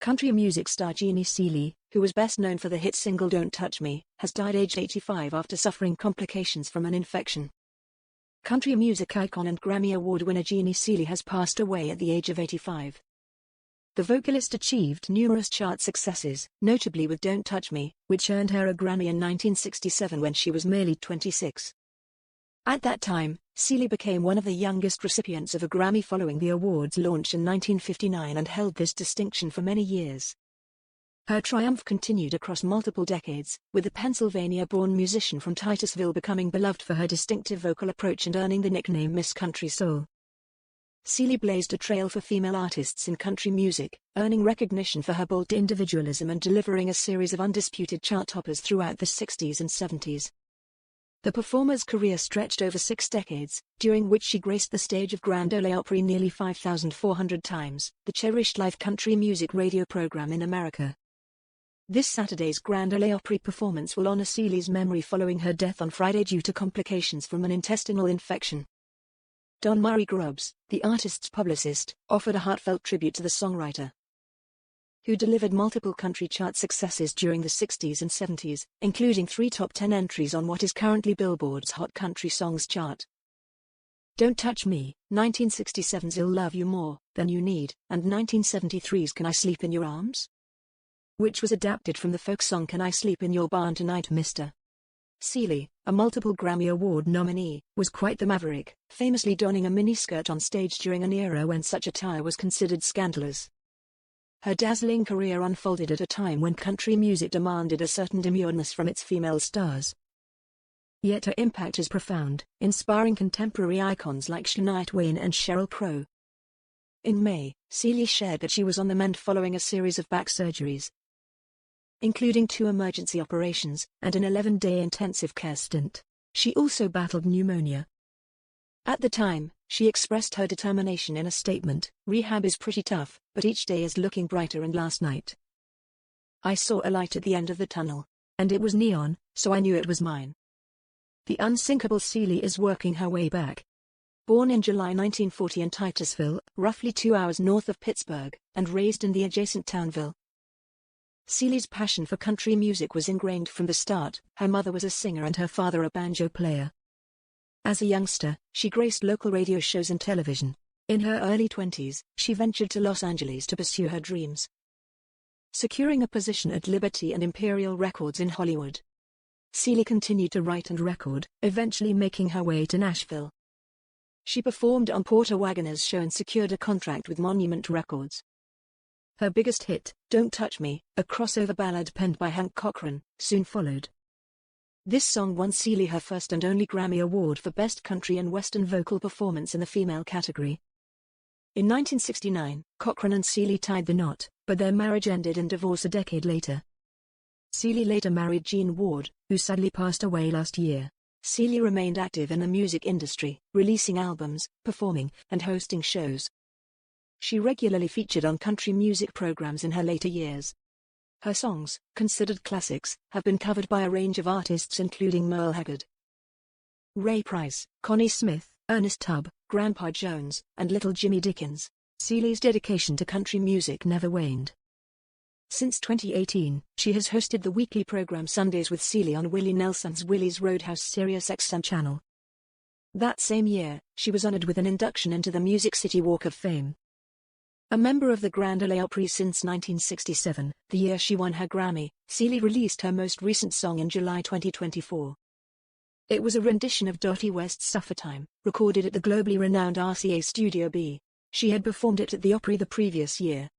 Country music star Jeannie Seely, who was best known for the hit single Don't Touch Me, has died aged 85 after suffering complications from an infection. Country music icon and Grammy Award winner Jeannie Seely has passed away at the age of 85. The vocalist achieved numerous chart successes, notably with Don't Touch Me, which earned her a Grammy in 1967 when she was merely 26. At that time, Seely became one of the youngest recipients of a Grammy following the award's launch in 1959 and held this distinction for many years. Her triumph continued across multiple decades, with the Pennsylvania-born musician from Titusville becoming beloved for her distinctive vocal approach and earning the nickname Miss Country Soul. Seely blazed a trail for female artists in country music, earning recognition for her bold individualism and delivering a series of undisputed chart toppers throughout the 60s and 70s. The performer's career stretched over 6 decades, during which she graced the stage of Grand Ole Opry nearly 5,400 times, the cherished live country music radio program in America. This Saturday's Grand Ole Opry performance will honor Seely's memory following her death on Friday due to complications from an intestinal infection. Don Murray Grubbs, the artist's publicist, offered a heartfelt tribute to the songwriter, who delivered multiple country chart successes during the 60s and 70s, including 3 top 10 entries on what is currently Billboard's Hot Country Songs chart. Don't Touch Me, 1967's I'll Love You More Than You Need, and 1973's Can I Sleep in Your Arms?, which was adapted from the folk song Can I Sleep in Your Barn Tonight, Mr. Seely, a multiple Grammy Award nominee, was quite the maverick, famously donning a miniskirt on stage during an era when such attire was considered scandalous. Her dazzling career unfolded at a time when country music demanded a certain demureness from its female stars. Yet her impact is profound, inspiring contemporary icons like Shania Twain and Sheryl Crow. In May, Seely shared that she was on the mend following a series of back surgeries, including 2 emergency operations and an 11-day intensive care stint. She also battled pneumonia. At the time, she expressed her determination in a statement, "Rehab is pretty tough, but each day is looking brighter, and last night I saw a light at the end of the tunnel. And it was neon, so I knew it was mine." The unsinkable Seely is working her way back. Born in July 1940 in Titusville, roughly 2 hours north of Pittsburgh, and raised in the adjacent Townville, Seely's passion for country music was ingrained from the start. Her mother was a singer and her father a banjo player. As a youngster, she graced local radio shows and television. In her early 20s, she ventured to Los Angeles to pursue her dreams, securing a position at Liberty and Imperial Records in Hollywood. Seely continued to write and record, eventually making her way to Nashville. She performed on Porter Wagoner's show and secured a contract with Monument Records. Her biggest hit, Don't Touch Me, a crossover ballad penned by Hank Cochran, soon followed. This song won Seely her first and only Grammy Award for Best Country and Western Vocal Performance in the female category. In 1969, Cochran and Seely tied the knot, but their marriage ended in divorce a decade later. Seely later married Gene Ward, who sadly passed away last year. Seely remained active in the music industry, releasing albums, performing, and hosting shows. She regularly featured on country music programs in her later years. Her songs, considered classics, have been covered by a range of artists including Merle Haggard, Ray Price, Connie Smith, Ernest Tubb, Grandpa Jones, and Little Jimmy Dickens. Seely's dedication to country music never waned. Since 2018, she has hosted the weekly program Sundays with Seely on Willie Nelson's Willie's Roadhouse SiriusXM channel. That same year, she was honored with an induction into the Music City Walk of Fame. A member of the Grand Ole Opry since 1967, the year she won her Grammy, Seely released her most recent song in July 2024. It was a rendition of Dottie West's Suffertime, recorded at the globally renowned RCA Studio B. She had performed it at the Opry the previous year,